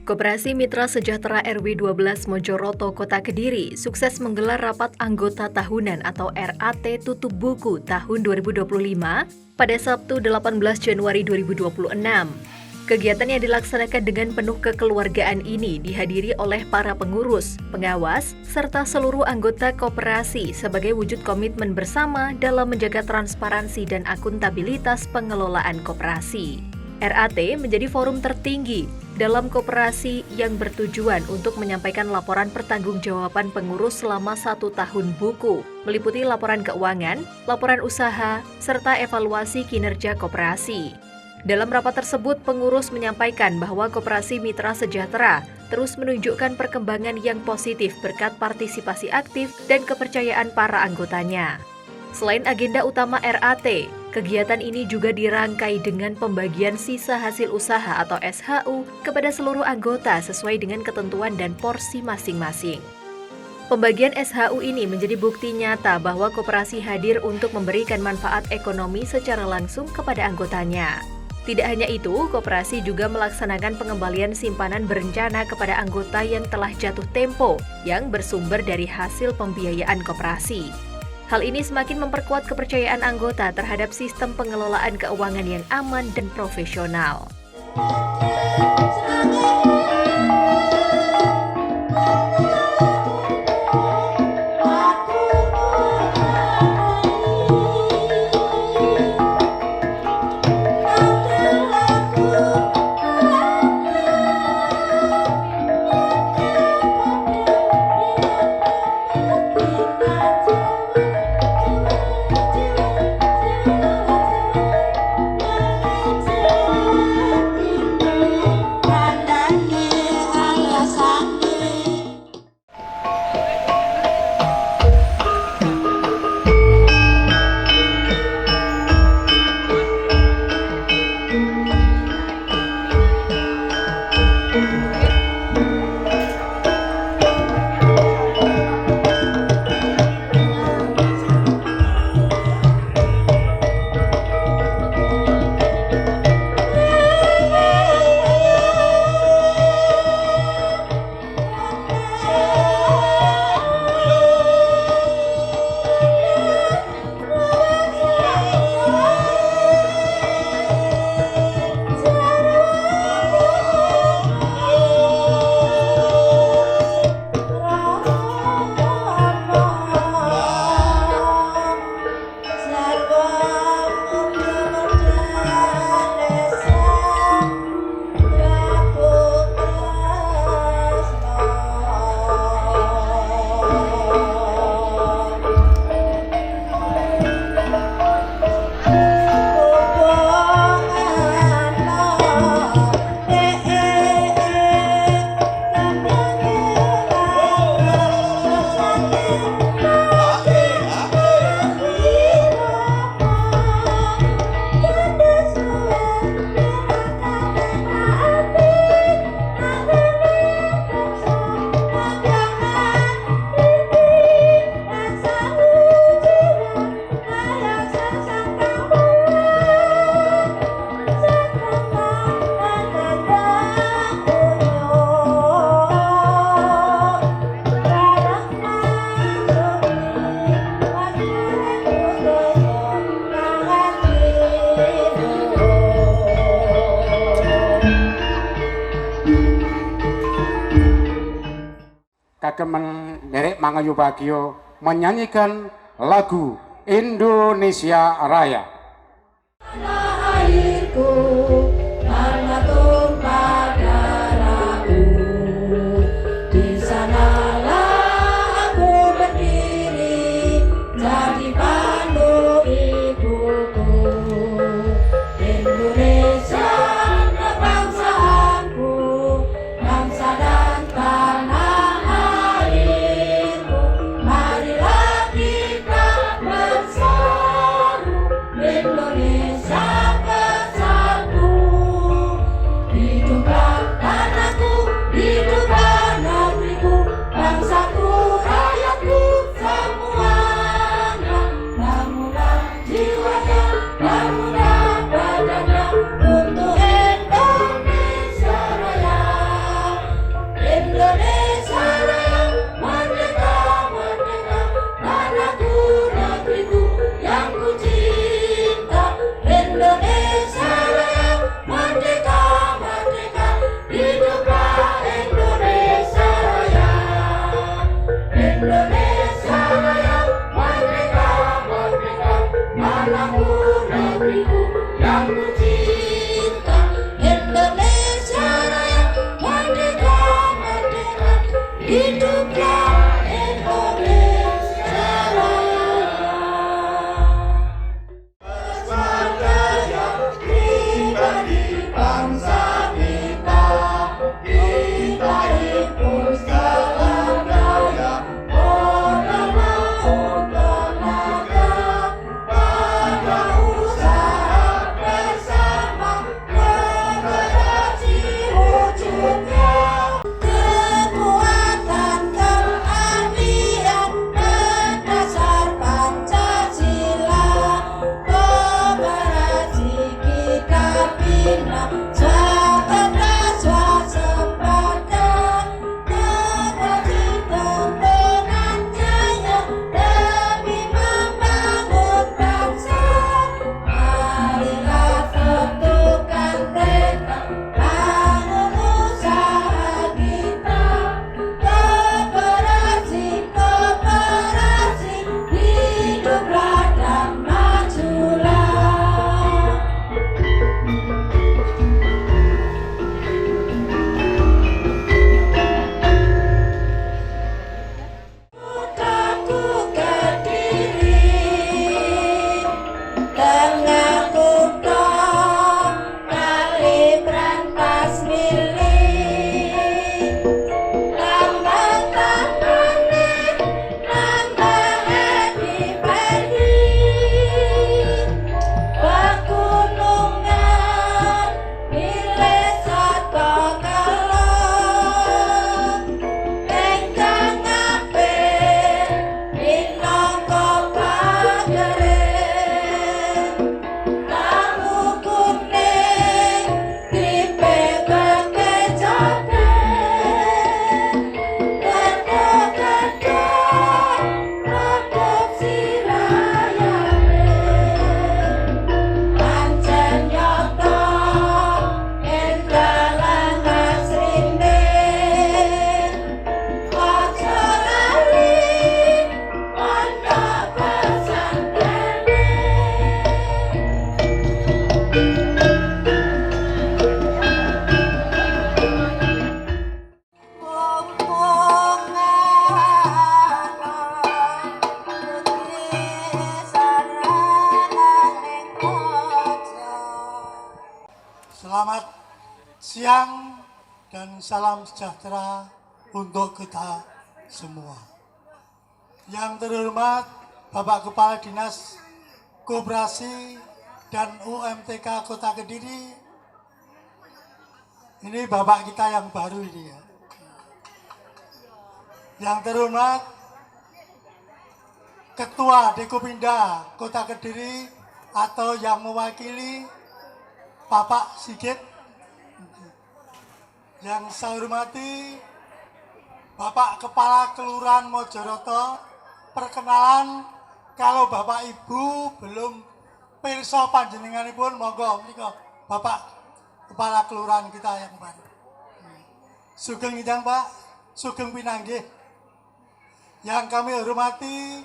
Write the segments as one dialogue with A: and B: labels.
A: Koperasi Mitra Sejahtera RW 12 Mojoroto, Kota Kediri, sukses menggelar rapat anggota tahunan atau RAT tutup buku tahun 2025 pada Sabtu 18 Januari 2026. Kegiatan yang dilaksanakan dengan penuh kekeluargaan ini dihadiri oleh para pengurus, pengawas, serta seluruh anggota koperasi sebagai wujud komitmen bersama dalam menjaga transparansi dan akuntabilitas pengelolaan koperasi. RAT menjadi forum tertinggi dalam koperasi yang bertujuan untuk menyampaikan laporan pertanggungjawaban pengurus selama 1 tahun buku, meliputi laporan keuangan, laporan usaha, serta evaluasi kinerja koperasi. Dalam rapat tersebut, pengurus menyampaikan bahwa Koperasi Mitra Sejahtera terus menunjukkan perkembangan yang positif berkat partisipasi aktif dan kepercayaan para anggotanya. Selain agenda utama RAT, kegiatan ini juga dirangkai dengan pembagian sisa hasil usaha atau SHU kepada seluruh anggota sesuai dengan ketentuan dan porsi masing-masing. Pembagian SHU ini menjadi bukti nyata bahwa koperasi hadir untuk memberikan manfaat ekonomi secara langsung kepada anggotanya. Tidak hanya itu, koperasi juga melaksanakan pengembalian simpanan berencana kepada anggota yang telah jatuh tempo yang bersumber dari hasil pembiayaan koperasi. Hal ini semakin memperkuat kepercayaan anggota terhadap sistem pengelolaan keuangan yang aman dan profesional.
B: Kagem derek Mangayu Bagio menyanyikan lagu Indonesia Raya.
C: Tanah airku, tanah tumpah darahku, di sanalah aku berdiri, jadi pandu ibuku. Indonesia bangsaanku, bangsa dan tanah airku, marilah kita bersatu.
D: dan salam sejahtera untuk kita semua. Yang terhormat Bapak Kepala Dinas Koperasi dan UMTK Kota Kediri, ini Bapak kita yang baru ini ya. Yang terhormat Ketua Dekopinda Kota Kediri atau yang mewakili Bapak Sigit. Yang saya hormati Bapak Kepala Kelurahan Mojoroto. Perkenalan, kalau Bapak Ibu belum pirsa panjenenganipun, monggo menika Bapak Kepala Kelurahan kita yang baru. Sugeng ngidang Pak, sugeng pinanggih. Yang kami hormati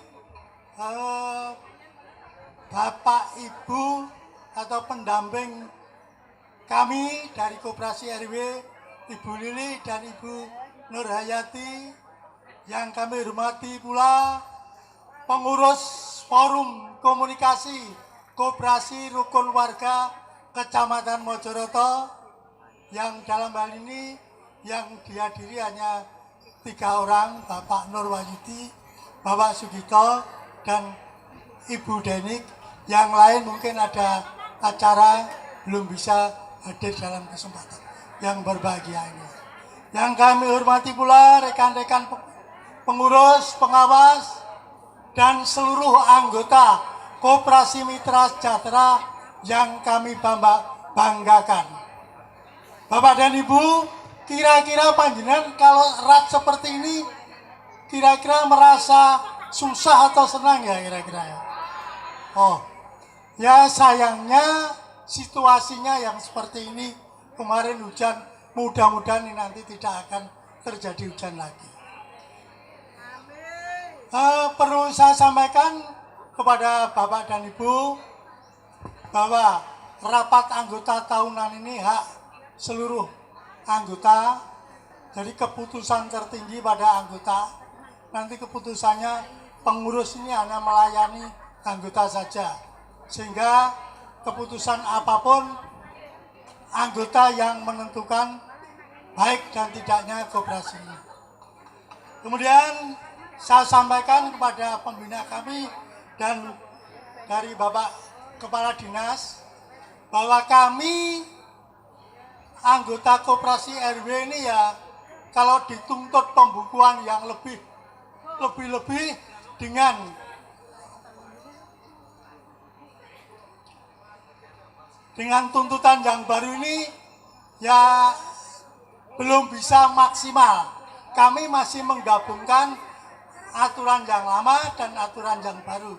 D: Bapak Ibu atau pendamping kami dari Koperasi RW, Ibu Lili dan Ibu Nurhayati. Yang kami hormati pula pengurus Forum Komunikasi Koperasi Rukun Warga Kecamatan Mojoroto, yang dalam hal ini yang dihadiri hanya 3 orang, Bapak Nur Wahyudi, Bapak Sugito, dan Ibu Denik. Yang lain mungkin ada acara belum bisa hadir dalam kesempatan yang berbahagia ini. Yang kami hormati pula rekan-rekan pengurus, pengawas, dan seluruh anggota Koperasi Mitra Sejahtera yang kami banggakan. Bapak dan Ibu, kira-kira panjenengan kalau rat seperti ini, kira-kira merasa susah atau senang ya kira-kira ya? Oh, ya sayangnya situasinya yang seperti ini, kemarin hujan, mudah-mudahan ini nanti tidak akan terjadi hujan lagi. Perlu saya sampaikan kepada Bapak dan Ibu bahwa rapat anggota tahunan ini hak seluruh anggota, jadi keputusan tertinggi pada anggota. Nanti keputusannya pengurus ini hanya melayani anggota saja, sehingga keputusan apapun anggota yang menentukan baik dan tidaknya koperasi ini. Kemudian saya sampaikan kepada pembina kami dan dari Bapak Kepala Dinas bahwa kami anggota Koperasi RW ini ya kalau dituntut pembukuan yang lebih dengan tuntutan yang baru ini ya belum bisa maksimal. Kami masih menggabungkan aturan yang lama dan aturan yang baru.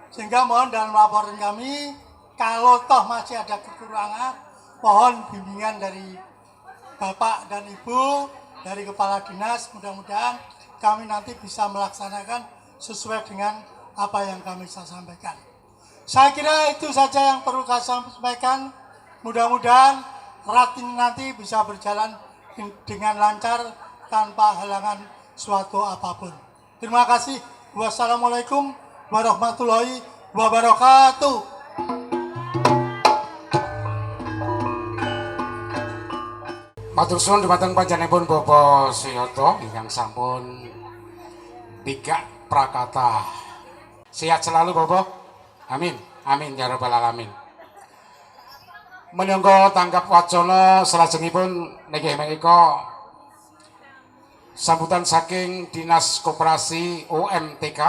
D: Sehingga mohon dalam laporan kami, kalau toh masih ada kekurangan, mohon bimbingan dari Bapak dan Ibu, dari Kepala Dinas, mudah-mudahan kami nanti bisa melaksanakan sesuai dengan apa yang kami sampaikan. Saya kira itu saja yang perlu saya sampaikan. Mudah-mudahan rating nanti bisa berjalan dengan lancar tanpa halangan suatu apapun. Terima kasih. Wassalamualaikum warahmatullahi wabarakatuh.
B: Matur suwun dumateng panjenenganipun Bapak Suyoto ingkang sampun tiga prakata. Sehat selalu Bapak. Amin. Amin ya rabbal alamin. Menunggu tanggap wacana salajengipun nggih menika sambutan saking Dinas Koperasi UMTK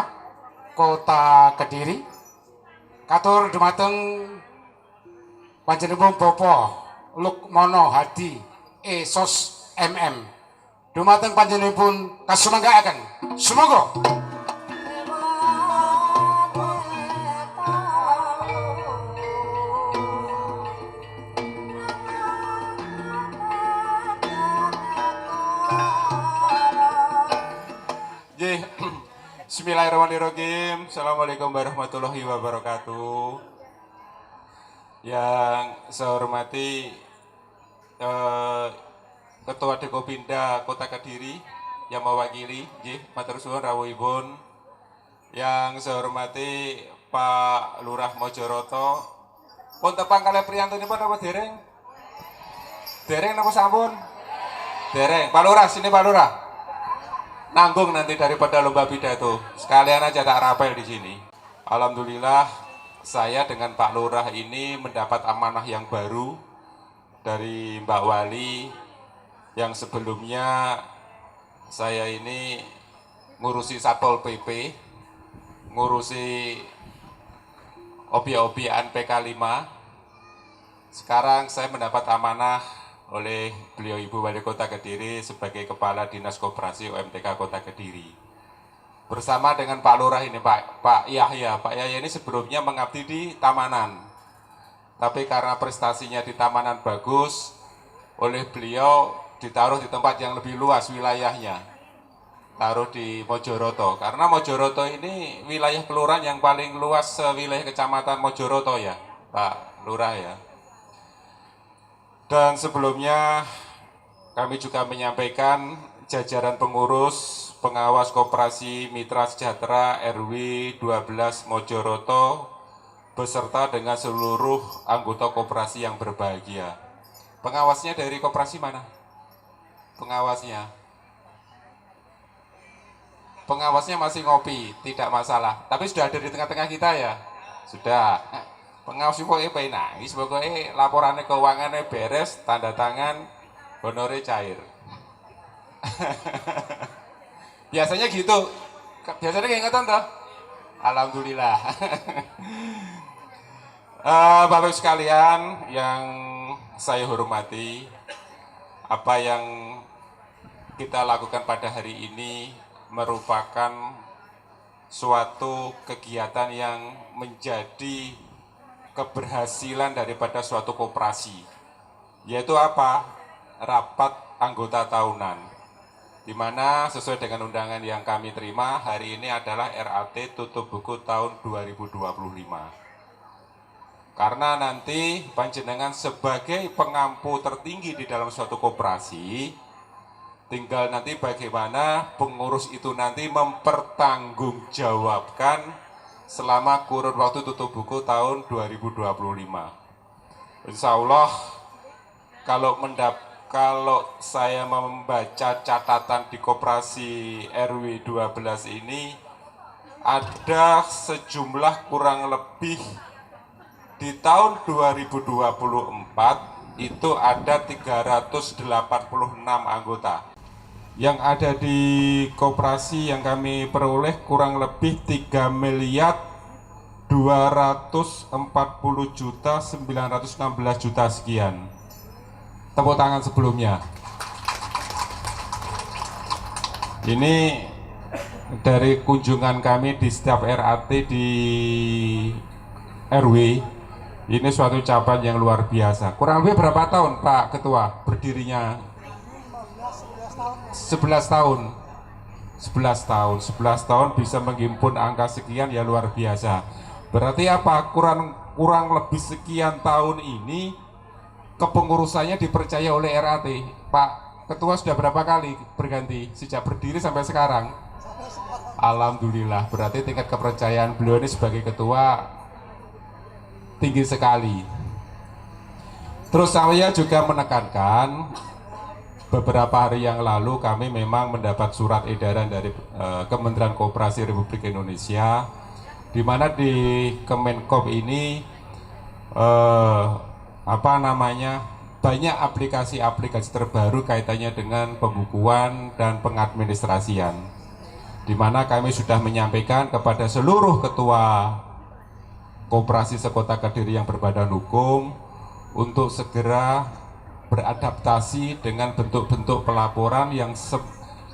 B: Kota Kediri. Katur dumateng panjenenganipun Bapak Lukmono Hadi Sos MM. Dumateng panjenenganipun kasumanggaaken. Sumangga.
E: Bismillahirrahmanirrahim. Assalamualaikum warahmatullahi wabarakatuh. Yang saya hormati Ketua Dekopinda Kota Kediri yang mewakili, matur suwun rawuhipun. Yang saya hormati Pak Lurah Mojoroto. Pun tepang kalih priyantunipun apa dereng? Dereng napa sampun? Dereng, Pak Lurah, sini Pak Lurah. Nanggung nanti daripada lomba pidato. Sekalian aja tak rapel di sini. Alhamdulillah, saya dengan Pak Lurah ini mendapat amanah yang baru dari Mbak Wali, yang sebelumnya saya ini ngurusi Satpol PP, ngurusi obyek-obyekan PK5. Sekarang saya mendapat amanah oleh beliau Ibu Wali Kota Kediri sebagai Kepala Dinas Koperasi UMTK Kota Kediri. Bersama dengan Pak Lurah ini, Pak Yahya. Pak Yahya ini sebelumnya mengabdi di Tamanan. Tapi karena prestasinya di Tamanan bagus, oleh beliau ditaruh di tempat yang lebih luas wilayahnya. Taruh di Mojoroto. Karena Mojoroto ini wilayah kelurahan yang paling luas wilayah Kecamatan Mojoroto ya, Pak Lurah ya. Dan sebelumnya kami juga menyampaikan jajaran pengurus pengawas Koperasi Mitra Sejahtera RW 12 Mojoroto beserta dengan seluruh anggota koperasi yang berbahagia. Pengawasnya dari koperasi mana? Pengawasnya masih ngopi, tidak masalah. Tapi sudah ada di tengah-tengah kita ya? Sudah. Pengawas itu pokoknya pengen nangis, pokoknya laporannya keuangannya beres, tanda tangan, honornya cair. Biasanya gitu. Biasanya kayak ingetan toh? Alhamdulillah. Bapak sekalian yang saya hormati, apa yang kita lakukan pada hari ini merupakan suatu kegiatan yang menjadi keberhasilan daripada suatu koperasi, yaitu apa? Rapat anggota tahunan, di mana sesuai dengan undangan yang kami terima hari ini adalah RAT tutup buku tahun 2025. Karena nanti panjenengan sebagai pengampu tertinggi di dalam suatu koperasi, tinggal nanti bagaimana pengurus itu nanti mempertanggungjawabkan selama kurun waktu tutup buku tahun 2025. Insya Allah kalau saya membaca catatan di Koperasi RW 12 ini, ada sejumlah kurang lebih di tahun 2024 itu ada 386 anggota. Yang ada di koperasi yang kami peroleh kurang lebih 3.240.916.000.000 sekian. Tepuk tangan sebelumnya. Ini dari kunjungan kami di setiap RAT di RW, ini suatu capaian yang luar biasa. Kurang lebih berapa tahun Pak Ketua berdirinya? 11 tahun bisa menghimpun angka sekian ya luar biasa. Berarti apa? Kurang lebih sekian tahun ini kepengurusannya dipercaya oleh RAT. Pak Ketua sudah berapa kali berganti sejak berdiri sampai sekarang? Alhamdulillah, berarti tingkat kepercayaan beliau ini sebagai ketua tinggi sekali. Terus saya juga menekankan, beberapa hari yang lalu kami memang mendapat surat edaran dari Kementerian Koperasi Republik Indonesia, di mana di Kemenkop ini banyak aplikasi-aplikasi terbaru kaitannya dengan pembukuan dan pengadministrasian, di mana kami sudah menyampaikan kepada seluruh ketua koperasi sekota Kediri yang berbadan hukum untuk segera beradaptasi dengan bentuk-bentuk pelaporan yang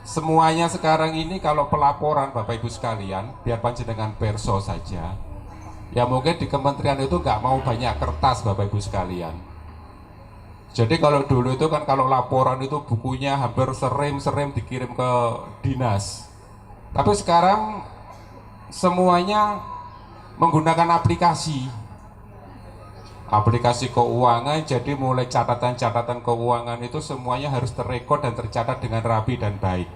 E: semuanya sekarang ini. Kalau pelaporan Bapak Ibu sekalian, biar panjenengan perso saja ya, mungkin di kementerian itu nggak mau banyak kertas Bapak Ibu sekalian. Jadi kalau dulu itu kan kalau laporan itu bukunya hampir serem dikirim ke dinas, tapi sekarang semuanya menggunakan aplikasi keuangan. Jadi mulai catatan-catatan keuangan itu semuanya harus terrekod dan tercatat dengan rapi dan baik.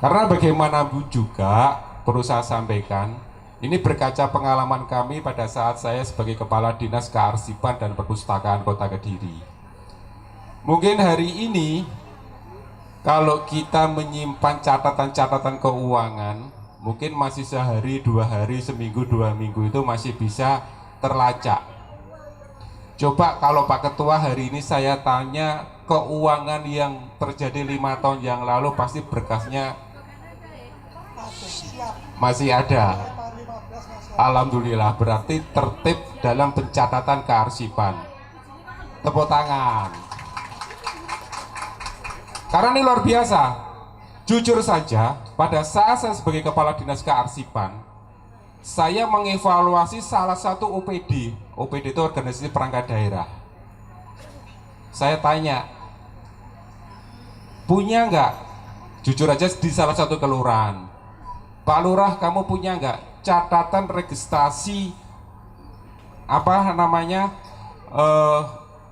E: Karena bagaimanapun juga perlu saya sampaikan, ini berkaca pengalaman kami pada saat saya sebagai Kepala Dinas Kearsipan dan Perpustakaan Kota Kediri. Mungkin hari ini Kalau kita menyimpan catatan-catatan keuangan, mungkin masih sehari, 2 hari, seminggu, 2 minggu itu masih bisa terlacak. Coba kalau Pak Ketua hari ini saya tanya keuangan yang terjadi 5 tahun yang lalu, pasti berkasnya masih ada. Alhamdulillah, berarti tertib dalam pencatatan kearsipan. Tepuk tangan. Karena ini luar biasa. Jujur saja, pada saat saya sebagai Kepala Dinas Kearsipan, saya mengevaluasi salah satu OPD. OPD itu organisasi perangkat daerah. Saya tanya, punya nggak? Jujur aja di salah satu kelurahan, Pak Lurah, kamu punya nggak catatan registrasi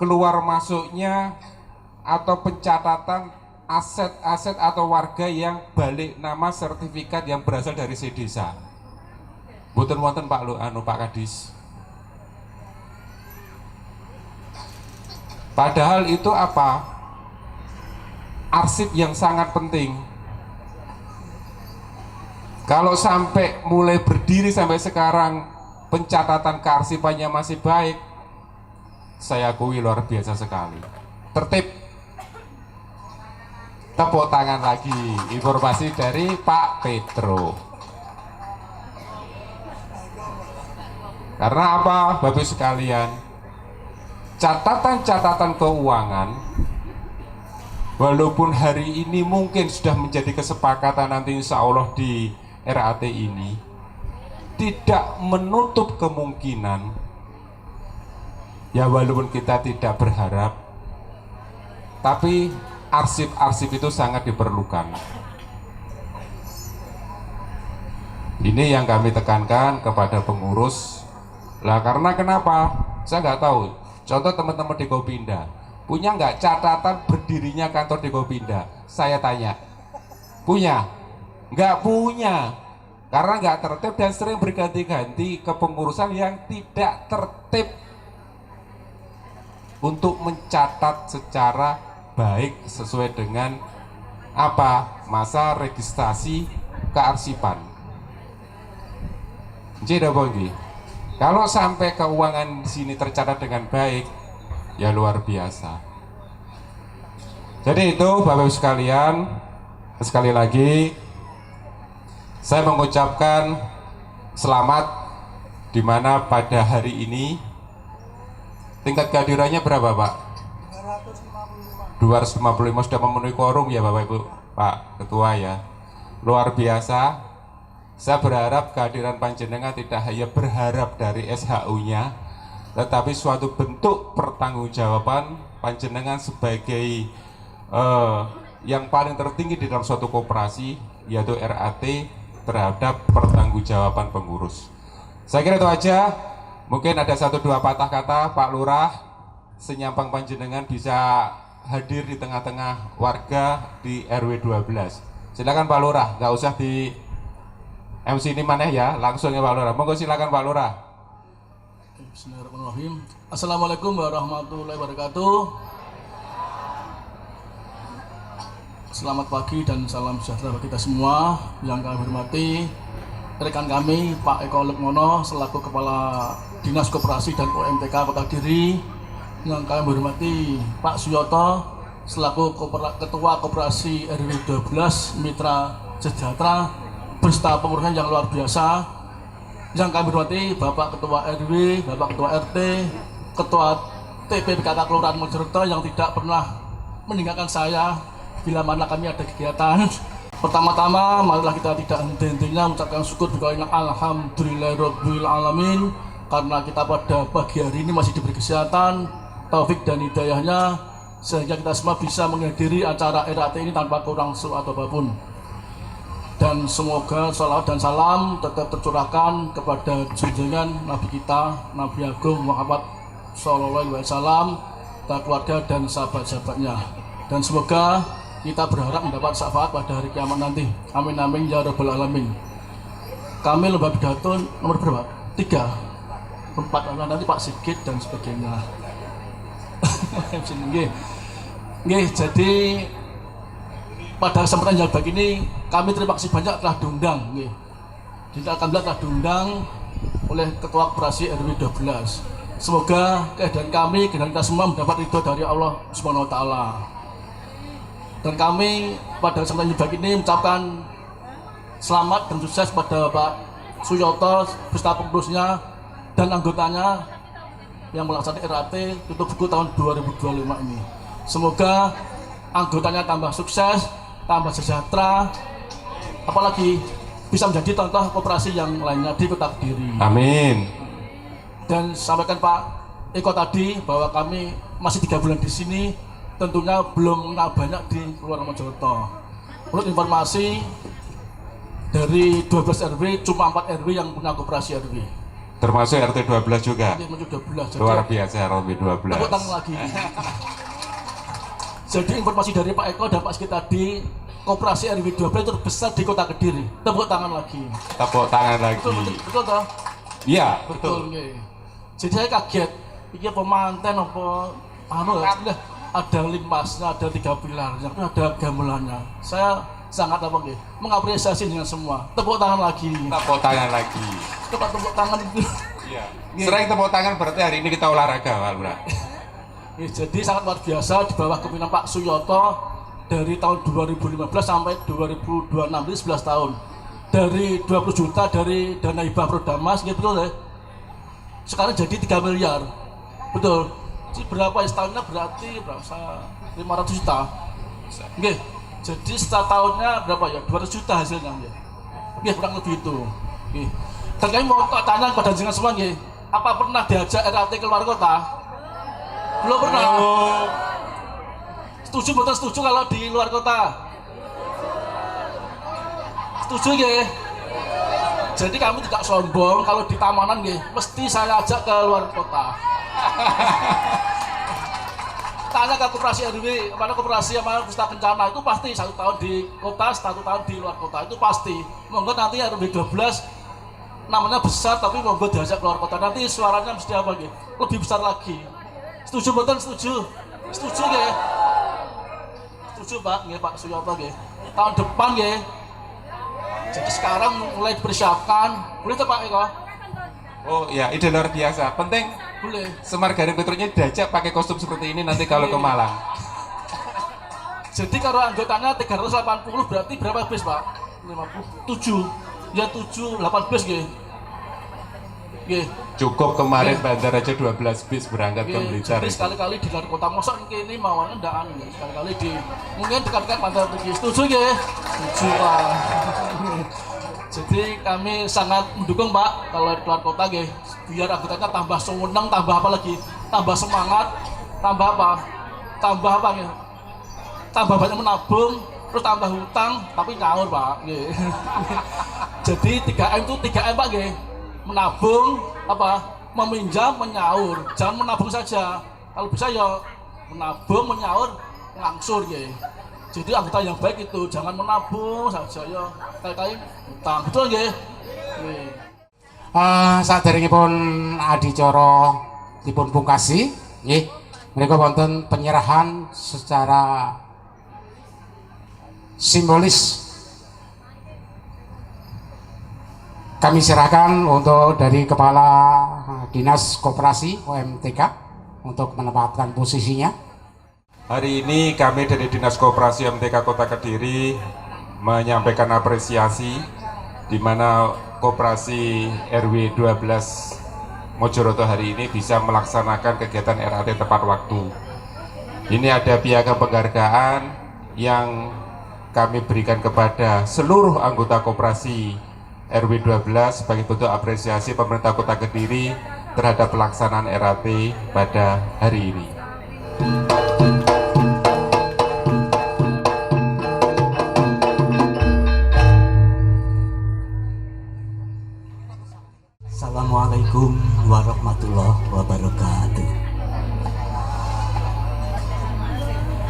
E: keluar masuknya atau pencatatan aset-aset atau warga yang balik nama sertifikat yang berasal dari desa? Mboten wonten Pak Pak Kadis. Padahal itu apa? Arsip yang sangat penting. Kalau sampai mulai berdiri sampai sekarang pencatatan kearsipannya masih baik, saya akui luar biasa sekali. Tertib. Tepuk tangan lagi, informasi dari Pak Petro. Karena apa, Bapak sekalian? Catatan-catatan keuangan, walaupun hari ini mungkin sudah menjadi kesepakatan nanti insya Allah di RAT ini, tidak menutup kemungkinan, ya walaupun kita tidak berharap, tapi arsip-arsip itu sangat diperlukan. Ini yang kami tekankan kepada pengurus. Lah karena kenapa? Saya nggak tahu. Contoh teman-teman di Kopinda, punya nggak catatan berdirinya kantor di Kopinda? Saya tanya, punya? Nggak punya. Karena nggak tertib dan sering berganti-ganti kepengurusan yang tidak tertib untuk mencatat secara baik sesuai dengan apa masa registrasi kearsipan. Jadi kalau sampai keuangan di sini tercatat dengan baik, ya luar biasa. Jadi itu Bapak Ibu sekalian, sekali lagi saya mengucapkan selamat, di mana pada hari ini tingkat kehadirannya berapa Pak? 255 sudah memenuhi quorum ya Bapak Ibu, Pak Ketua ya. Luar biasa. Saya berharap kehadiran panjenengan tidak hanya berharap dari SHU-nya, tetapi suatu bentuk pertanggungjawaban panjenengan sebagai yang paling tertinggi di dalam suatu koperasi, yaitu RAT, terhadap pertanggungjawaban pengurus. Saya kira itu aja. Mungkin ada 1-2 patah kata Pak Lurah, senyampang panjenengan bisa hadir di tengah-tengah warga di RW 12. Silakan Pak Lurah, nggak usah di MC ini mana ya, langsung ya Pak Lurah. Monggo silakan Pak Lurah.
F: Bismillahirrahmanirrahim. Assalamualaikum warahmatullahi wabarakatuh. Selamat pagi dan salam sejahtera bagi kita semua. Yang kami hormati rekan kami Pak Eko Lukmono selaku Kepala Dinas Koperasi dan UMTK Kota Kediri. Yang kami hormati Pak Suyoto selaku Ketua Koperasi RW 12 Mitra Sejahtera beserta pengurusan yang luar biasa. Yang kami hormati Bapak Ketua RW, Bapak Ketua RT, Ketua TPPKK Kelurahan Mojoreto yang tidak pernah meninggalkan saya bila mana kami ada kegiatan. Pertama-tama marilah kita tidak henti-hentinya mengucapkan syukur berkaitan alhamdulillahirabbil alamin, karena kita pada pagi hari ini masih diberi kesehatan, taufik dan hidayahnya, sehingga kita semua bisa menghadiri acara RAT ini tanpa kurang suatu apapun. Dan semoga salawat dan salam tetap tercurahkan kepada junjungan Nabi kita, Nabi Agung Muhammad SAW, keluarga dan sahabat-sahabatnya. Dan semoga kita berharap mendapat syafaat pada hari kiamat nanti. Amin amin ya rabbal alamin. Kami lomba pidato nomor berapa? 3, 4 nanti Pak Sigit dan sebagainya. Jadi pada kesempatan yang baik ini kami terima kasih banyak telah diundang. Jadi alhamdulillah telah diundang oleh Ketua Koperasi RW 12. Semoga keadaan kami, keadaan kita semua mendapat ridho dari Allah Subhanahu wa Ta'ala. Dan kami pada kesempatan yang baik ini mengucapkan selamat dan sukses pada Pak Suyoto beserta pengurusnya dan anggotanya yang melaksanakan RAT tutup buku tahun 2025 ini. Semoga anggotanya tambah sukses, tambah sejahtera, apalagi bisa menjadi contoh koperasi yang lainnya di Kota Kediri.
E: Amin.
F: Dan sampaikan Pak Eko tadi bahwa kami masih 3 bulan di sini, tentunya belum kenal banyak di luar Mojokerto. Menurut informasi dari 12 RW cuma 4 RW yang punya koperasi RW.
E: Termasuk RT 12 juga.
F: Jadi 12.
E: Luar biasa RW 12.
F: Tepuk tangan lagi. Jadi informasi dari Pak Eko dan Pak Siki tadi, koperasi RW 12 terbesar di Kota Kediri. Tepuk tangan lagi.
E: Tepuk tangan lagi.
F: Betul toh?
E: Iya,
F: Betul.
E: betul.
F: Jadi saya kaget. Iki pemanten apa ada limpasnya, ada 3 pilarnya, ada gamelannya. Saya sangat mengapresiasi dengan semua. Tepuk tangan lagi.
E: Tepuk tangan lagi.
F: Tepuk tangan itu.
E: Iya. Sering tepuk tangan berarti hari ini kita olahraga, Pak Lurah.
F: Jadi sangat luar biasa di bawah kepemimpinan Pak Suyoto dari tahun 2015 sampai 2026, ini 11 tahun. Dari 20 juta dari dana hibah Prodamas, betul ya? Sekarang jadi 3 miliar. Betul. Jadi berapa setahunnya berarti berapa? 500 juta. Oke. Jadi setiap tahunnya berapa ya? 200 juta hasilnya ya. Oke, kurang lebih itu. Oke. Dan kami mau tanya kepada jenengan semua nggih, apa pernah diajak RAT ke luar kota? Belum pernah. Setuju betul setuju kalau di luar kota? Setuju nggih? Jadi kami tidak sombong kalau di Tamanan nggih, mesti saya ajak ke luar kota. Tanya ke koperasi RW, mana koperasi mana Pusat Kencana itu pasti 1 tahun di kota, 1 tahun di luar kota itu pasti. Monggo nanti RW 12 namanya besar tapi monggo diajak keluar kota, nanti suaranya mesti apa nggih? Lebih besar lagi. Setuju betul setuju? Setuju nggih? Setuju Pak, nggih Pak Suyoto nggih. Tahun depan nggih. Jadi sekarang mulai dipersiapkan. Boleh tuh Pak Eko?
E: Oh ya, ide luar biasa. Penting
F: Boleh.
E: Semar Garing Petronya diajak pakai kostum seperti ini nanti kalau ke Malang.
F: Jadi kalau anggotanya 380 berarti berapa bis Pak? 57. Ya 7, 8 bis nggih. Nggih.
E: Cukup kemarin bandar aja 12 bis berangkat ke Blitar.
F: Jadi sekali-kali di luar kota, masa ini mauannya ndak anu, sekali-kali di mungkin dekat-dekat pantai pergi. Setuju nggih? Setuju Pak. Jadi kami sangat mendukung Pak kalau di luar kota nggih, biar anggotanya tambah seneng, tambah apa lagi? Tambah semangat, tambah apa? Tambah apa nggih? Tambah banyak menabung, terus tambah hutang tapi nyaur Pak nggih. Jadi 3M itu 3M Pak nggih. Menabung apa? Meminjam, menyaur. Jangan menabung saja. Kalau bisa ya menabung, menyaur, ngangsur nggih. Jadi anggota yang baik itu jangan menabung saja ya. Kayak utang. Betul nggih? Nggih.
B: Saderengipun adicara dipun pungkasi, nggih. Menika wonten penyerahan secara simbolis. Kami serahkan untuk dari Kepala Dinas Koperasi OMTK untuk menempatkan posisinya.
E: Hari ini kami dari Dinas Koperasi OMTK Kota Kediri menyampaikan apresiasi di mana Koperasi RW 12 Mojoroto hari ini bisa melaksanakan kegiatan RAT tepat waktu. Ini ada piagam penghargaan yang kami berikan kepada seluruh anggota Koperasi RW 12 sebagai bentuk apresiasi pemerintah Kota Kediri terhadap pelaksanaan RAT pada hari ini.
G: Assalamualaikum warahmatullahi wabarakatuh.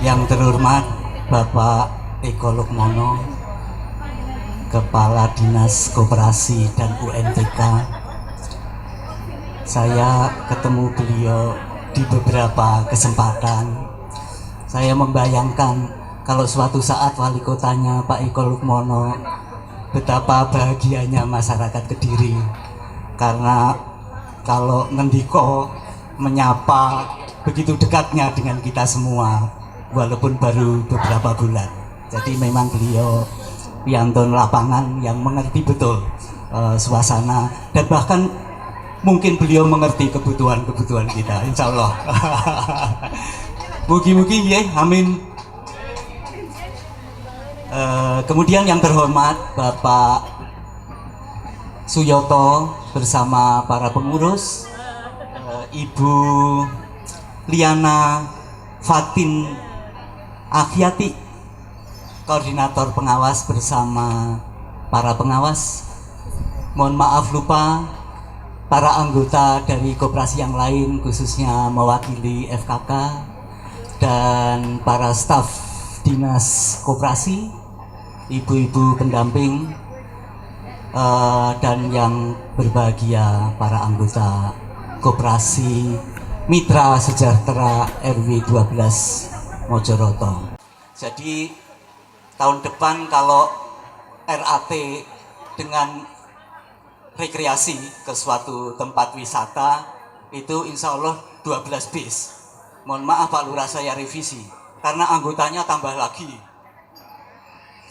G: Yang terhormat Bapak Eko Lukmono, Kepala Dinas Koperasi dan UMTK. Saya ketemu beliau di beberapa kesempatan. Saya membayangkan kalau suatu saat wali kotanya Pak Eko Lukmono, betapa bahagianya masyarakat Kediri, karena kalau ngendiko menyapa begitu dekatnya dengan kita semua walaupun baru beberapa bulan. Jadi memang beliau piantun lapangan yang mengerti betul suasana, dan bahkan mungkin beliau mengerti kebutuhan-kebutuhan kita, insya Allah. Mugi-mugi ya, amin. Kemudian yang terhormat Bapak Suyoto bersama para pengurus, Ibu Liana Fatin Akhyati, koordinator pengawas bersama para pengawas. Mohon maaf lupa para anggota dari koperasi yang lain, khususnya mewakili FKK dan para staf dinas koperasi, ibu-ibu pendamping, dan yang berbahagia para anggota koperasi Mitra Sejahtera RW 12 Mojoroto. Jadi tahun depan kalau RAT dengan rekreasi ke suatu tempat wisata itu insya Allah 12 bis. Mohon maaf Pak Lurah, saya revisi karena anggotanya tambah lagi.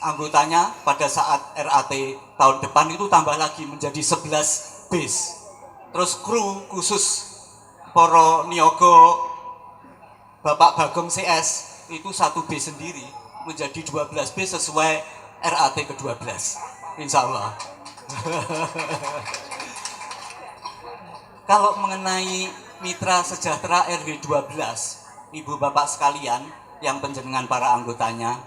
G: Anggotanya pada saat RAT tahun depan itu tambah lagi menjadi 11 bis. Terus kru khusus Poro Niaga Bapak Bagong CS itu 1 bis sendiri menjadi 12 bis sesuai RAT ke-12, insya Allah. Kalau mengenai Mitra Sejahtera RW 12, Ibu Bapak sekalian yang penjenengan para anggotanya,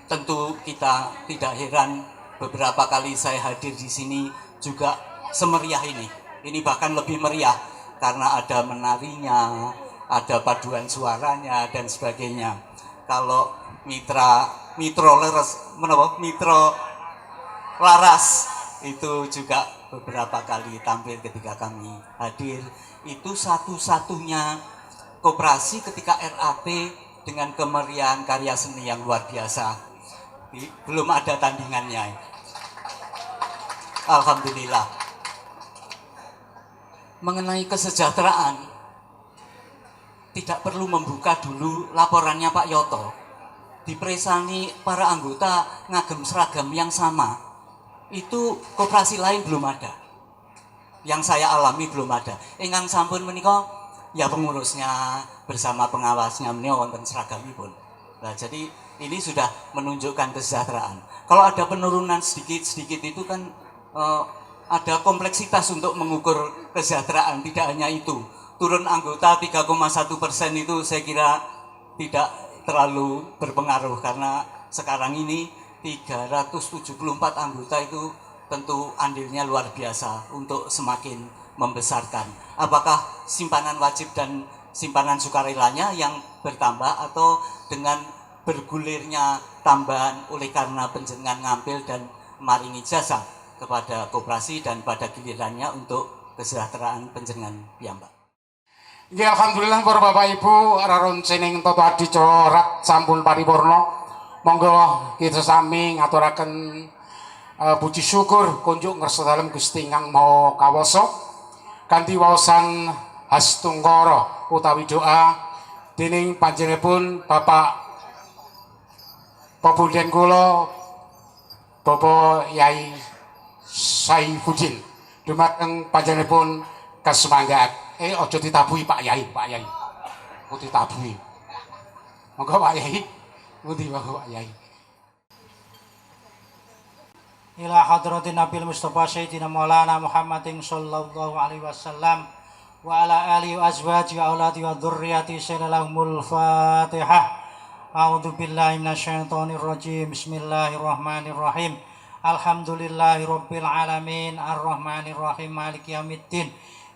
G: tentu kita tidak heran beberapa kali saya hadir di sini juga semeriah ini. Ini bahkan lebih meriah karena ada menarinya, ada paduan suaranya dan sebagainya. Kalau Mitra Laras itu juga beberapa kali tampil ketika kami hadir. Itu satu-satunya koperasi ketika RAT dengan kemeriahan karya seni yang luar biasa. Belum ada tandingannya. Alhamdulillah. Mengenai kesejahteraan, tidak perlu membuka dulu laporannya Pak Yoto. Dipresani para anggota ngagem seragam yang sama. Itu koperasi lain belum ada. Yang saya alami belum ada. Ingkang sampun menika ya pengurusnya bersama pengawasnya menika wonten seragamipun. Nah, jadi ini sudah menunjukkan kesejahteraan. Kalau ada penurunan sedikit-sedikit itu kan ada kompleksitas untuk mengukur kesejahteraan. Tidak hanya itu, turun anggota 3,1% itu saya kira tidak terlalu berpengaruh karena sekarang ini 374 anggota itu tentu andilnya luar biasa untuk semakin membesarkan. Apakah simpanan wajib dan simpanan sukarelanya yang bertambah atau dengan bergulirnya tambahan oleh karena penjenengan ngambil dan maringi jasa kepada koperasi dan pada gilirannya untuk kesejahteraan penjenengan piyambak.
B: Ya, alhamdulillah para Bapak Ibu, raron cening toto adicara rat sampun paripurna. Monggo kita sami ngaturaken puji syukur kunjuk ngersa dalem Gusti Ingkang Maha Kawasa kanthi waosan hastungkara utawi doa dening panjenenganipun Bapak Pebunden kula Bapak Yai Saifuddin dumateng panjenenganipun kasumanggaat. Aja ditabuhi Pak Yai, Pak Yai. Kok ditabuhi. Monggo Pak Yai. Mugi monggo Pak Yai.
H: Ila hadratin Nabil Mustafa Sayyidina Maulana Muhammadin sallallahu alaihi wasallam wa ala alihi wa azwaji wa auladi wa dzurriyyati sallallahu Fatihah. A'udzu billahi minasyaitonir rajim. Bismillahirrahmanirrahim. Alhamdulillahirabbil alamin arrahmanir rahim maliki yaumiddin.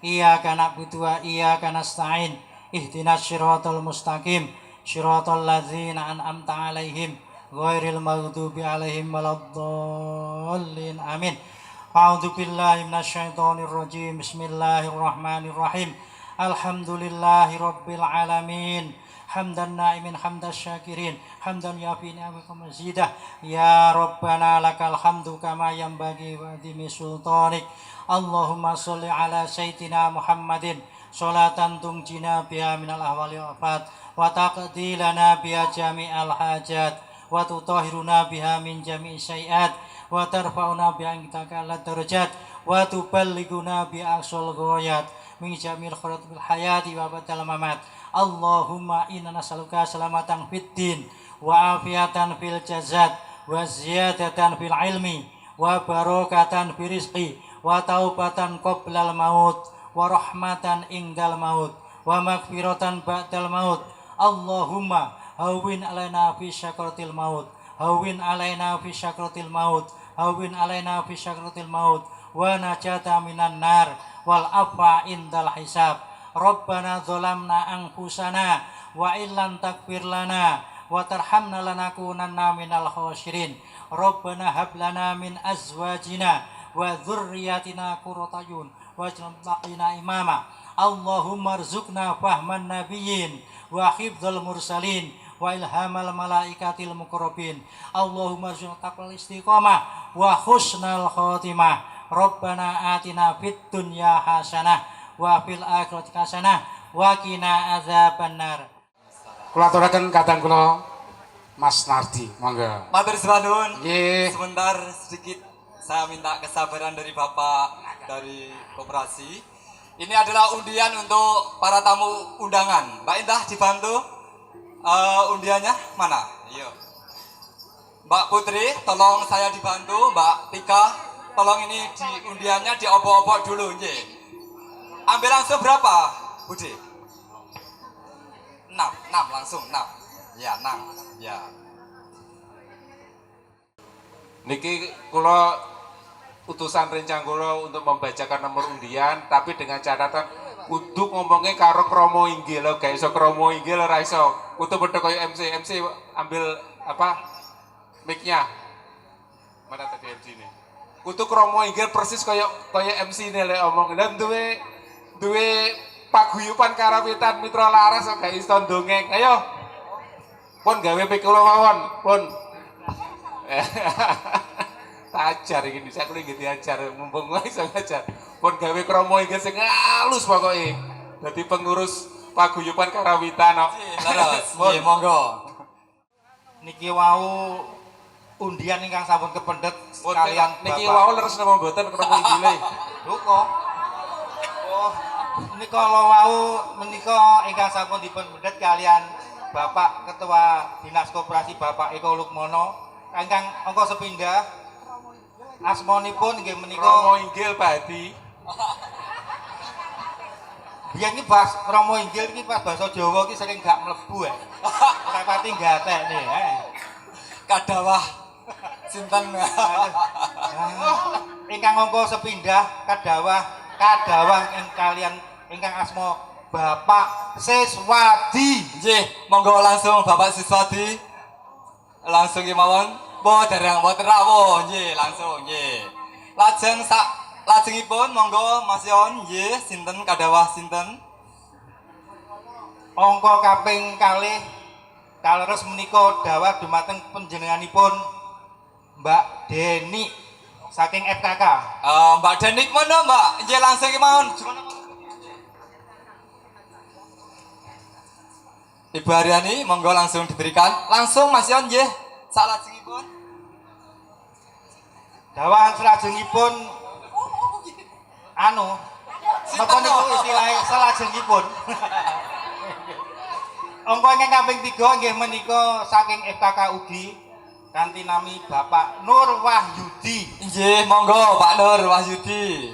H: Iyyaka na'budu wa iyyaka nasta'in. Ihdinas siratal mustaqim. Siratal ladzina an'amta 'alaihim ghairil maghdubi 'alaihim waladdallin. Amin. A'udzu billahi minasyaitonir rajim. Bismillahirrahmanirrahim. Alhamdulillahirabbil alamin. hamdan na'imin hamdas syakirin hamdan yafi ni'amika mazidah ya rabbana lakal hamdu kama yanbaghi wa adhimi sultanik Allahumma sholli ala sayyidina Muhammadin sholatan tungjina biha minal ahwali wal afat wa taqdi lana biha jami'al hajat wa tutahhiruna biha min jami'i syai'at wa tarfa'una biha indaka ala darajat wa tuballighuna bi aqsal ghayat min jamil khairat bil hayati wa badal mamat Allahumma inna nas'aluka salamatan fid din wa afiatan fil jazad wa ziyadatan fil ilmi wa barakatan fil rizqi wa taubatan qoblal maut wa rahmatan indal maut wa maghfiratan ba'dal maut Allahumma hawwin alaina fi syakratil maut hawwin alaina fi syakratil maut hawwin alaina fi syakratil maut wa najata minan nar wal afa indal hisab Rabbana dzalamna anfusana wa illam taghfir lana wa tarhamna lanakunanna minal khasirin Rabbana hab lana min azwajina wa dzurriyyatina qurrata a'yun waj'alna imama Allahumma rzuqna fahman nabiyyin wa hifdzal mursalin wa ilhamal malaikatil muqarrabin Allahumma rzuqna taqwal istiqamah wa husnal khotimah Rabbana atina fid dunya hasanah wa fil akhirati hasanah wa qina adzabannar.
B: Kula aturaken kadang kula Mas Nardi, monggo.
G: Matur suwun.
B: Nggih.
G: Sebentar sedikit saya minta kesabaran dari Bapak dari koperasi. Ini adalah undian untuk para tamu undangan. Mbak Indah dibantu undiannya mana? Iya. Mbak Putri, tolong saya dibantu. Mbak Tika, tolong ini di undiannya diobok-obok dulu, nggih. Ambil langsung berapa, Budi? 6 langsung 6. Ya, 6. Ya.
E: Niki kula utusan rencang kula untuk membacakan nomor undian, tapi dengan catatan kudu ngomongnya karo kromo inggil, lho, gak iso kromo inggil ora iso. Kudu padha kaya MC ambil apa? Mic-nya. Mana tadi MC ini? Kudu kromo inggil persis kaya MC ini lek omong. Dan duwe paguyuban karawitan mitra laras kok gak iso dongeng. Ayo. Pun gawe pikula mawon, pun. Tajar iki saya kuwi nggih diajar mumpung iso ngajar. Pun gawe kromo inggil sing halus pokoke. Dadi pengurus paguyuban karawitan kok.
G: Terus, nggih monggo.
H: Niki wau undian ingkang sampun kependet sekalian
E: niki wau leres napa mboten kromo inggile.
H: Lho kok. Oh, menika wau menika ingkang sampun dipunpendet kalian Bapak Ketua Dinas Koperasi Bapak Eko Lukmono ingkang angka sepindhah asmanipun nggih menika
E: Kromo inggil Pak Hadi.
H: Biyen iki bahas Kromo inggil iki pas basa Jawa iki sering gak mlebu ya. Ora pati gatekne.
G: Kadawah sinten.
H: Ingkang angka sepindhah kadawah ing kalian ingkang asma Bapak Siswadi.
G: Nggih, monggo langsung Bapak Siswadi. Langsung kemawon. Dereng mboten rawuh, nggih, langsung nggih. Lajengipun monggo Mas Yon, nggih, sinten kadawah sinten?
H: Angka kaping kalih kaleres menika dawuh dumateng panjenenganipun Mbak Deni saking FKK.
G: Mbak Denik mana Mbak? Nggih langsung kemawon. Ibu Haryani monggo langsung diberikan. Langsung Mas Yon nggih. Salajengipun.
H: Dawuh salajengipun napa niku istilahé salajengipun. Angka ingkang kaping 3 nggih menika saking FKK ugi kanthi nami Bapak Nur Wahyudi.
G: Nggih, monggo Pak Nur Wahyudi.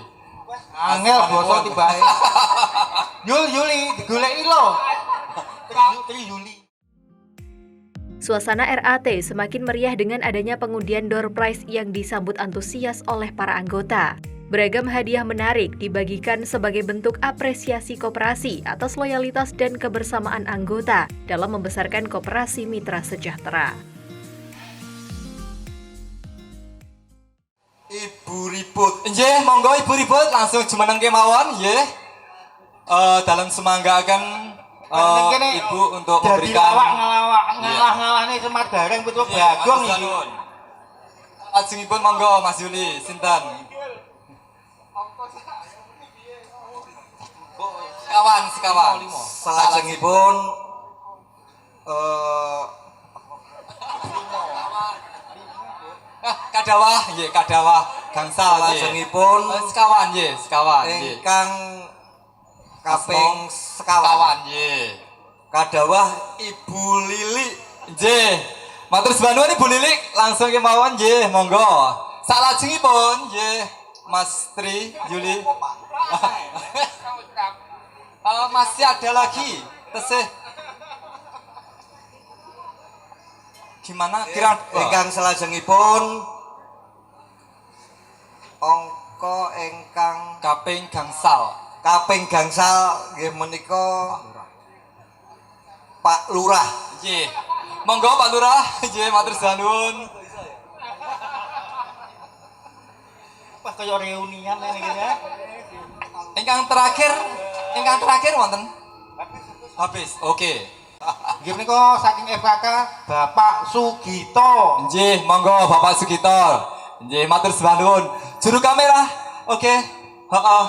H: Angel basa tibake. Yuli digoleki lho. Tri Yuli.
A: Suasana RAT semakin meriah dengan adanya pengundian door prize yang disambut antusias oleh para anggota. Beragam hadiah menarik dibagikan sebagai bentuk apresiasi koperasi atas loyalitas dan kebersamaan anggota dalam membesarkan Koperasi Mitra Sejahtera.
G: Ibu Ribut. Nggih, monggo Ibu Ribut langsung jumeneng kemawon nggih. Dalam semanggakan
I: Ibu untuk
H: jadi
I: memberikan
H: lawak ngalah nih Semar Gareng putu Bagong iki.
I: Lajengipun monggo Mas Yuli sinten? Sekawan.
G: Salajengipun
I: Kadawah gangsal nggih.
G: salajengipun
I: Sekawan nggih.
G: ingkang kaping sekawan
I: nggih.
G: kadawah Ibu Lili.
I: Nggih. Matur sebanun Ibu Lili langsung kemawon nggih, monggo. Salajengipun nggih Mas Tri Yuli. Masih ada lagi tesih. Gimana kira
G: Ingkang salajengipun angka ingkang
I: kaping gangsal
G: nggih menika Pak Lurah.
I: nggih. Monggo Pak Lurah nggih matur sebanun.
H: Wah kaya reunian ini ya.
I: Ingkang terakhir wonten. Habis. Oke.
H: Nggih menika saking FKK Bapak Sugito.
I: Nggih, monggo Bapak Sugito. Nggih, matur sebanun. Juru kamera. Oke. Heeh.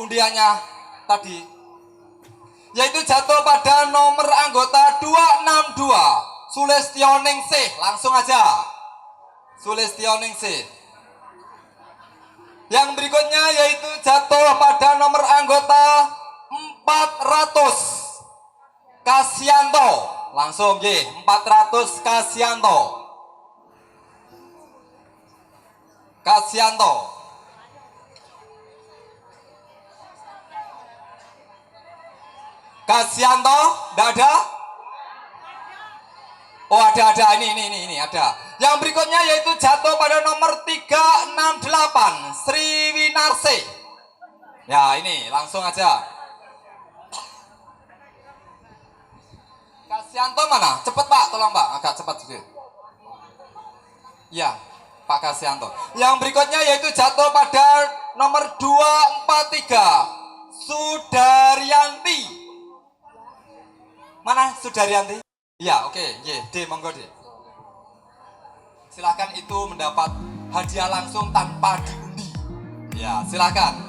I: Undiannya tadi yaitu jatuh pada nomor anggota 262 Sulistyo Ningsih. Langsung aja Sulistyo Ningsih. Yang berikutnya yaitu jatuh pada nomor anggota 400 Kasianto. Langsung nggih 400 Kasianto. Kasianto, enggak ada? Oh ada, ini ada. Yang berikutnya yaitu jatuh pada nomor 368 Sri Winarse. Ya ini langsung aja. Kasianto mana? Cepet Pak, tolong Pak, agak cepat sedikit. Ya, Pak Kasianto. Yang berikutnya yaitu jatuh pada nomor 243 Sudaryanti. Mana Sudaryanti? Ya, oke, D, monggo D. Silakan itu mendapat hadiah langsung tanpa diundi. Ya, silakan.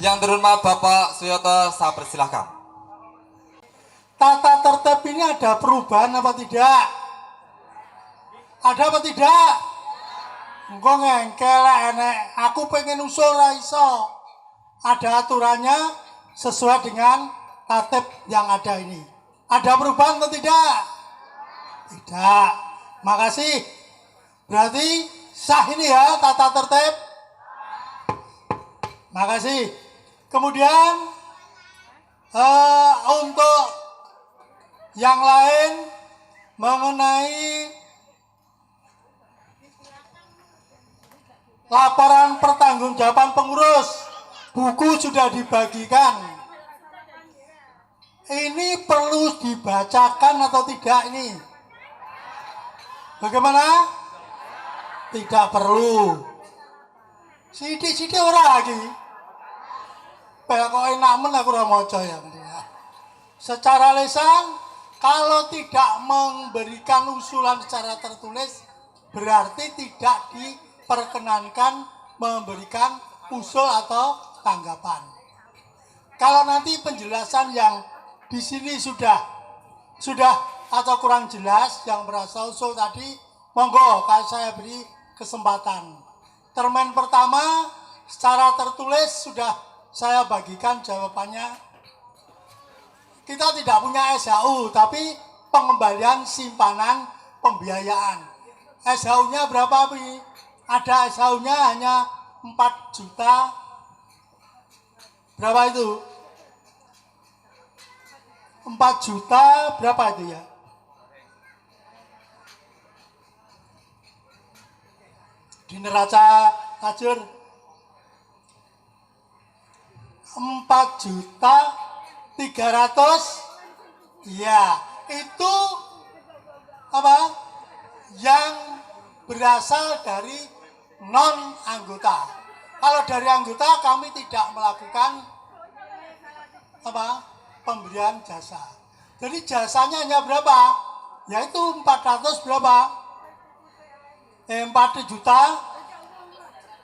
I: Yang terhormat Bapak Suyoto, saya persilahkan.
D: Tata tertib ini ada perubahan apa tidak? Ada apa tidak? Engko ngengkel enek, aku pengen usul ra iso. Ada aturannya sesuai dengan tertib yang ada ini. Ada perubahan atau tidak? Tidak. Makasih. Berarti sah ini ya tata tertib. Makasih. Kemudian untuk yang lain mengenai laporan pertanggungjawaban pengurus, buku sudah dibagikan. Ini perlu dibacakan atau tidak ini? Bagaimana? Tidak perlu. Sidi-sidi ora lagi. Kayak kok enak men aku ora maca ya. Secara lisan, kalau tidak memberikan usulan secara tertulis, berarti tidak diperkenankan memberikan usul atau tanggapan. Kalau nanti penjelasan yang di sini sudah atau kurang jelas yang berasal usul tadi, monggo saya beri kesempatan. Termen pertama secara tertulis sudah saya bagikan jawabannya. Kita tidak punya SHU, tapi pengembalian simpanan pembiayaan. SHU-nya berapa, Pi? Ada SHU-nya hanya 4 juta. Berapa itu? 4 juta berapa itu ya? Di neraca tajur 4 juta 300, ya itu apa? Yang berasal dari non anggota. Kalau dari anggota kami tidak melakukan apa? Pemberian jasa. Jadi jasanya hanya berapa? Yaitu 400 berapa? 4 juta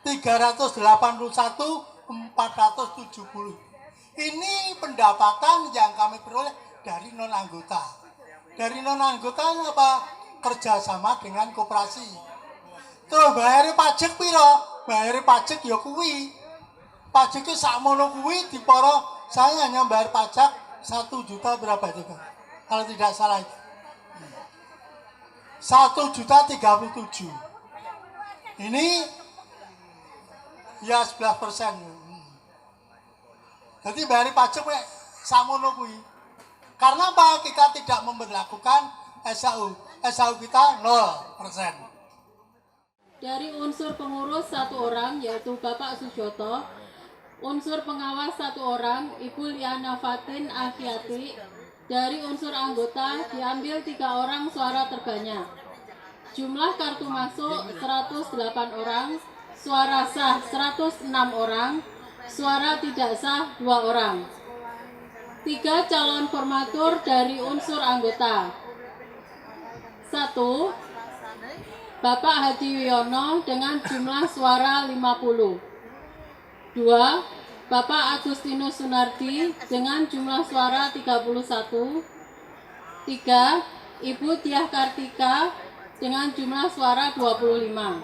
D: 381 470. Ini pendapatan yang kami peroleh dari non anggota. Dari non anggota apa? Kerjasama dengan koperasi. Terus bayar pajak piro? Bayar pajak ya kuwi. Pajaknya sakmono kuwi diporo. Saya hanya bayar pajak 1 juta berapa itu kan? Kalau tidak salah itu. 1 juta 37. Ini ya 11%. Jadi bayar pajak sakmono kuwi. Karena apa? Kita tidak memberlakukan SHU. SHU kita 0%.
J: Dari unsur pengurus 1 orang yaitu Bapak Sujoto, unsur pengawas 1 orang Ibu Liana Fatin Afiati. Dari unsur anggota diambil 3 orang suara terbanyak. Jumlah kartu masuk 108 orang, suara sah 106 orang, suara tidak sah 2 orang. 3 calon formatur dari unsur anggota. 1. Bapak Haji Wiono dengan jumlah suara 50. 2. Bapak Agustinus Sunardi dengan jumlah suara 31. 3. Ibu Diah Kartika dengan jumlah suara 25.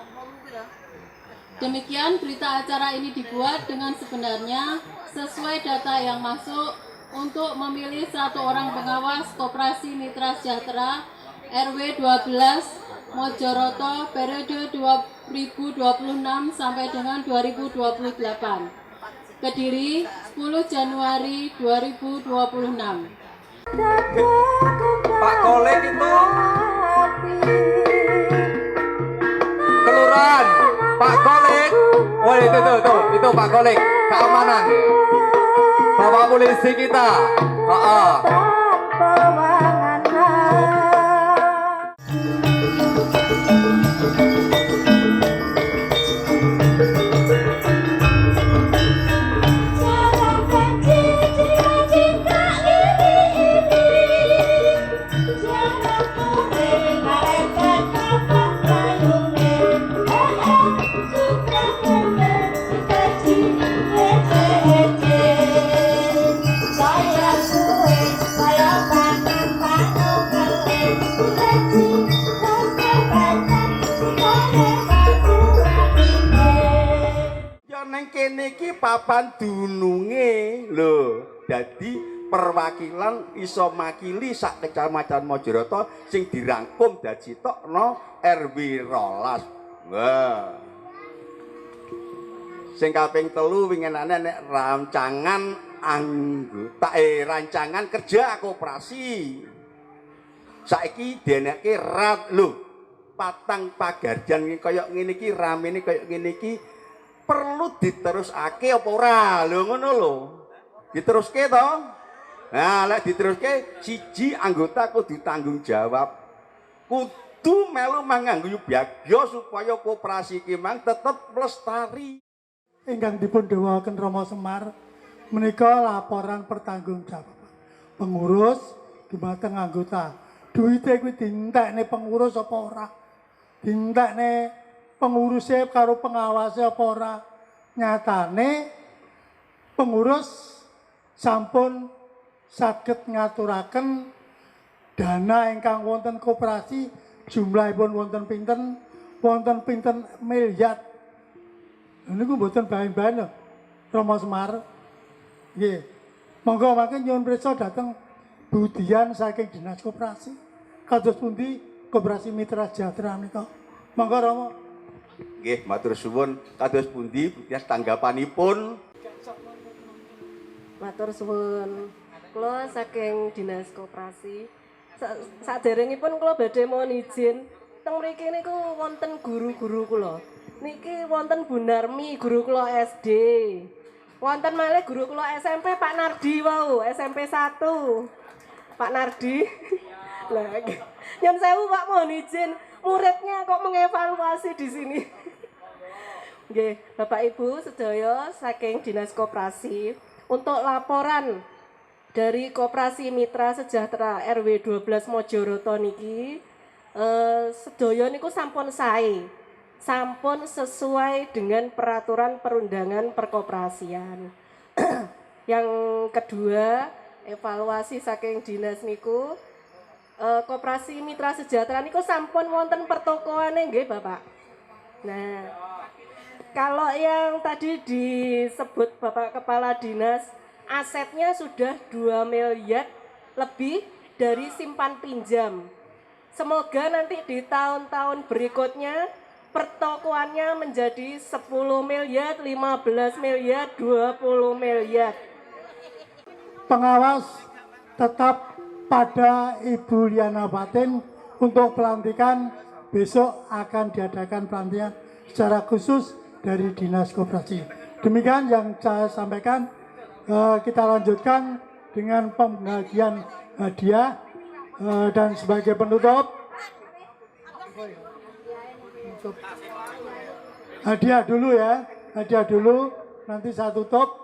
J: Demikian berita acara ini dibuat dengan sebenarnya sesuai data yang masuk untuk memilih 1 orang pengawas Koperasi Mitra Sejahtera RW 12 Mojoroto periode 2026 sampai dengan 2028. Kediri 10 Januari 2026.
I: Pak Kolek itu kelurahan. Pak Kolek, oh itu Pak Kolek, keamanan. Bapak polisi kita.
K: Kene iki papan dununge lho, dadi perwakilan iso makili sak kecamatan Mojoroto sing dirangkum dadi tokno RW 12. Wah. Sing kaping 3 winginane nek rancangan anggota rancangan kerja koperasi. Saiki denekke rat lho. Patang pagarjan kaya ngene iki ramene kaya ngene iki perlu diterusake apa ora? Lho ngono lho. Diteruske to? Nah, lek diteruske siji anggota kudu tanggung jawab. Kudu melu manganggo bagya supaya koperasi iki mang tetep lestari.
D: Ingkang dipun dawuhaken Rama Semar menika laporan pertanggungjawaban pengurus dumateng anggota. Duite kuwi dientekne pengurus apa ora? Dientekne pengurusnya karo pengawasnya apa ora? Nyatane pengurus sampun saged ngaturaken dana ingkang wonten koperasi jumlahipun wonten pinten? Wonten pinten miliar. Niku mboten bahan-bahan lho. Rama Semar. Nggih. Monggo mangke nyuwun prisa dhateng budian saking Dinas Koperasi. Kados pundi Koperasi Mitra Sejahtera menika? Monggo Rama.
K: Nggih, matur suwun. Kados pundi budian tanggapanipun?
L: Matur suwun. Kula saking Dinas Koperasi. Saderengipun kula badhe mohon izin teng mriki niku wonten guru-guru kula. Niki wonten Bu Narmi, guru kula SD. Wonten malih guru kula SMP Pak Nardi wau, SMP 1. Pak Nardi. Lah, nyun sewu Pak mohon izin, muridnya kok mengevaluasi di sini. Nggih, Bapak Ibu sedaya saking Dinas Koperasi untuk laporan dari Koperasi Mitra Sejahtera RW 12 Mojoroto niki sedaya niku sampun sae. Sampun sesuai dengan peraturan perundangan perkoperasian. Yang kedua, evaluasi saking dinas niku Koperasi Mitra Sejahtera niku sampun wonten pertokoane nggih Bapak. Nah, kalau yang tadi disebut Bapak Kepala Dinas, asetnya sudah 2 miliar lebih dari simpan pinjam. Semoga nanti di tahun-tahun berikutnya pertokoannya menjadi 10 miliar, 15 miliar, 20 miliar.
D: Pengawas tetap pada Ibu Liana Fatin untuk pelantikan. Besok akan diadakan pelantikan secara khusus dari Dinas Koperasi. Demikian yang saya sampaikan. Kita lanjutkan dengan pembagian hadiah dan sebagai penutup hadiah dulu ya, hadiah dulu, nanti saya tutup.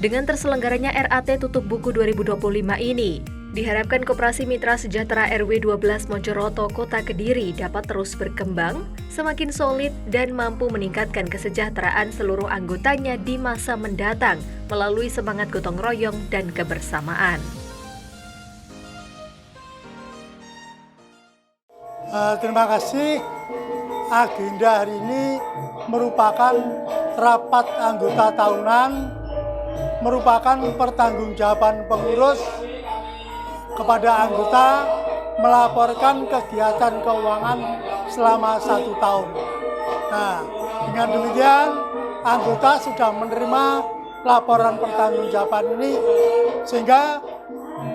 A: Dengan terselenggaranya RAT Tutup Buku 2025 ini, diharapkan Koperasi Mitra Sejahtera RW 12 Mojoroto, Kota Kediri dapat terus berkembang, semakin solid dan mampu meningkatkan kesejahteraan seluruh anggotanya di masa mendatang melalui semangat gotong royong dan kebersamaan.
D: Terima kasih. Agenda hari ini merupakan rapat anggota tahunan, merupakan pertanggungjawaban pengurus kepada anggota melaporkan kegiatan keuangan selama 1 tahun. Nah, dengan demikian anggota sudah menerima laporan pertanggungjawaban ini sehingga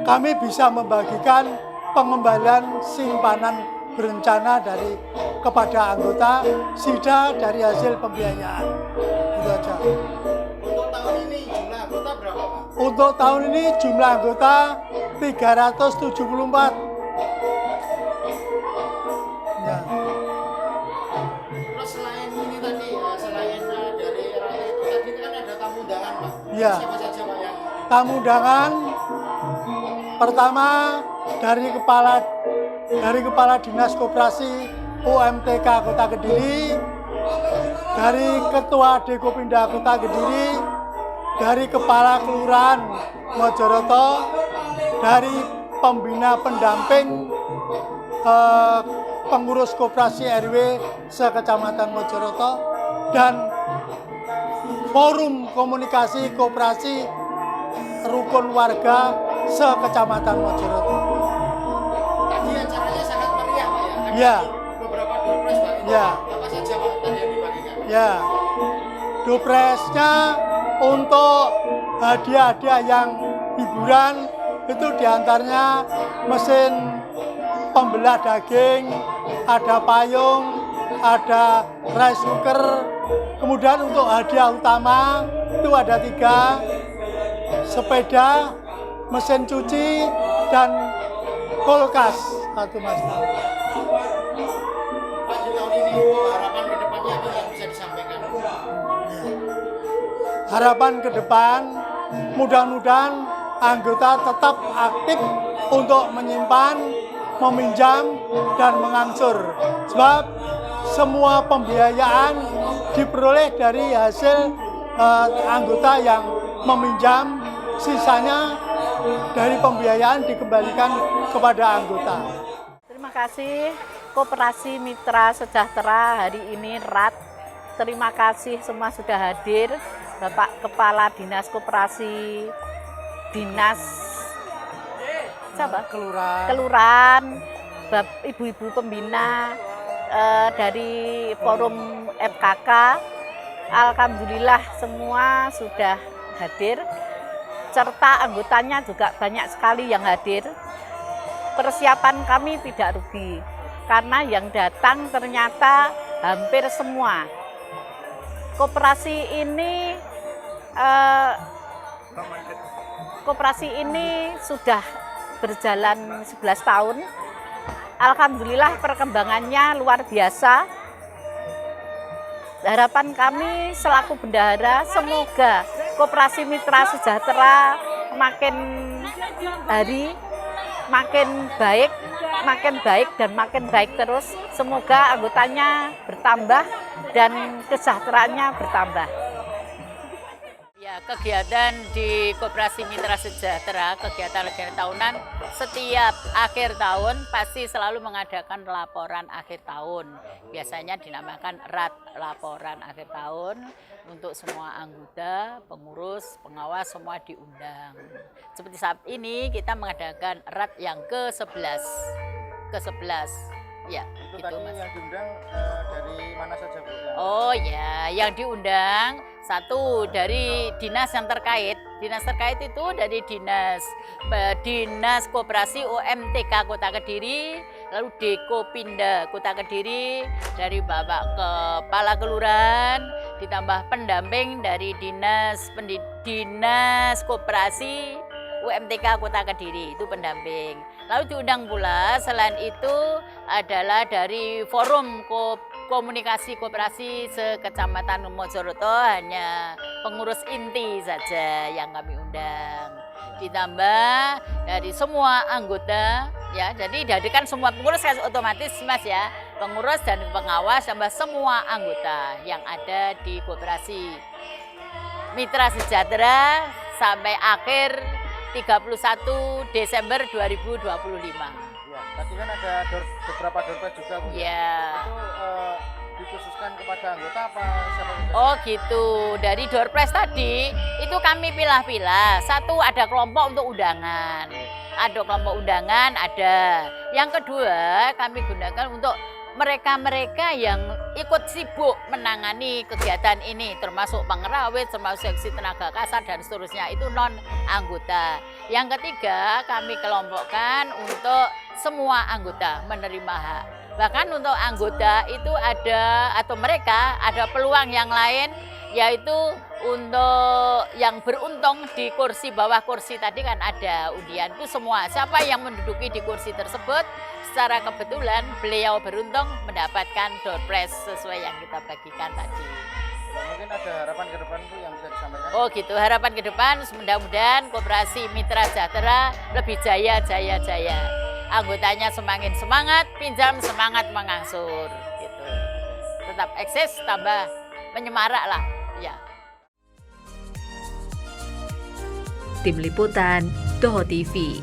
D: kami bisa membagikan pengembalian simpanan berencana kepada anggota sida dari hasil pembiayaan. Itu aja. Untuk tahun ini jumlah anggota 374. Ya.
M: Terus selain ini tadi, selain dari RAT itu tadi kan ada tamu undangan Pak.
D: Ya.
M: Siapa saja Pak yang?
D: Tamu undangan pertama dari Kepala Dinas Koperasi UMTK Kota Kediri, dari Ketua Dekopindah Kota Kediri, dari Kepala Kelurahan Mojoroto, dari Pembina Pendamping Pengurus Koperasi RW se-Kecamatan Mojoroto, dan Forum Komunikasi Koperasi Rukun Warga se-Kecamatan Mojoroto.
M: Tadi acaranya sangat meriah Pak ya.
D: Ya.
M: Beberapa
D: Ya.
M: Apa saja Pak tadi yang dibagikan?
D: Ya. Dopresnya untuk hadiah-hadiah yang hiburan itu diantaranya mesin pembelah daging, ada payung, ada rice cooker. Kemudian untuk hadiah utama itu ada 3, sepeda, mesin cuci, dan kulkas 1 Mas.
M: Pak di tahun ini harapan kedepannya apa yang bisa disampaikan?
D: Harapan ke depan mudah-mudahan anggota tetap aktif untuk menyimpan, meminjam, dan mengangsur. Sebab semua pembiayaan diperoleh dari hasil anggota yang meminjam, sisanya dari pembiayaan dikembalikan kepada anggota.
N: Terima kasih Koperasi Mitra Sejahtera hari ini RAT. Terima kasih semua sudah hadir. Bapak Kepala Dinas Koperasi, Dinas Kelurahan, ibu-ibu pembina dari Forum FKK. Alhamdulillah semua sudah hadir. Serta anggotanya juga banyak sekali yang hadir. Persiapan kami tidak rugi karena yang datang ternyata hampir semua. Koperasi ini sudah berjalan 11 tahun. Alhamdulillah perkembangannya luar biasa. Harapan kami selaku bendahara semoga Koperasi Mitra Sejahtera makin hari makin baik dan makin baik terus. Semoga anggotanya bertambah dan kesejahteraannya bertambah. Ya, kegiatan di Koperasi Mitra Sejahtera, kegiatan tahunan, setiap akhir tahun pasti selalu mengadakan laporan akhir tahun. Biasanya dinamakan RAT, laporan akhir tahun, untuk semua anggota, pengurus, pengawas semua diundang. Seperti saat ini kita mengadakan RAT yang ke-11. Ya,
M: itu
N: gitu,
M: tadi
N: Mas.
M: yang diundang dari mana saja Bu?
N: Oh ya, yang diundang 1 dari dinas yang terkait. Dinas terkait itu dari Dinas Koperasi UMTK Kota Kediri, lalu Dekopinda Kota Kediri, dari Bapak Kepala Kelurahan, ditambah pendamping dari Dinas Koperasi UMTK Kota Kediri, itu pendamping. Lalu diundang pula selain itu adalah dari Forum Komunikasi Koperasi se-Kecamatan Mojoroto, hanya pengurus inti saja yang kami undang. Ditambah dari semua anggota, ya, jadi dihadirkan semua pengurus otomatis Mas ya, pengurus dan pengawas tambah semua anggota yang ada di Koperasi Mitra Sejahtera sampai akhir 31 Desember 2025.
M: Ya, tadi kan ada beberapa doorpress juga Bu.
N: Ya.
M: Itu dikhususkan kepada anggota apa siapa saja?
N: Oh gitu, dari doorpress tadi itu kami pilah-pilah. 1 ada kelompok untuk undangan, ada kelompok undangan ada. Yang kedua kami gunakan untuk mereka-mereka yang ikut sibuk menangani kegiatan ini, termasuk pengerawit, termasuk seksi tenaga kasar dan seterusnya, itu non anggota. Yang ketiga kami kelompokkan untuk semua anggota menerima hak. Bahkan untuk anggota itu ada atau mereka ada peluang yang lain, yaitu untuk yang beruntung di kursi bawah kursi tadi kan ada undian, itu semua siapa yang menduduki di kursi tersebut secara kebetulan beliau beruntung mendapatkan doorpress sesuai yang kita bagikan tadi.
M: Mungkin ada harapan ke depan Bu yang bisa disampaikan?
N: Oh gitu, harapan ke depan mudah-mudahan Koperasi Mitra Sejahtera lebih jaya. Anggotanya semakin semangat, pinjam semangat mengangsur gitu. Tetap eksis tambah menyemarak lah ya.
A: Tim Liputan, Toho TV.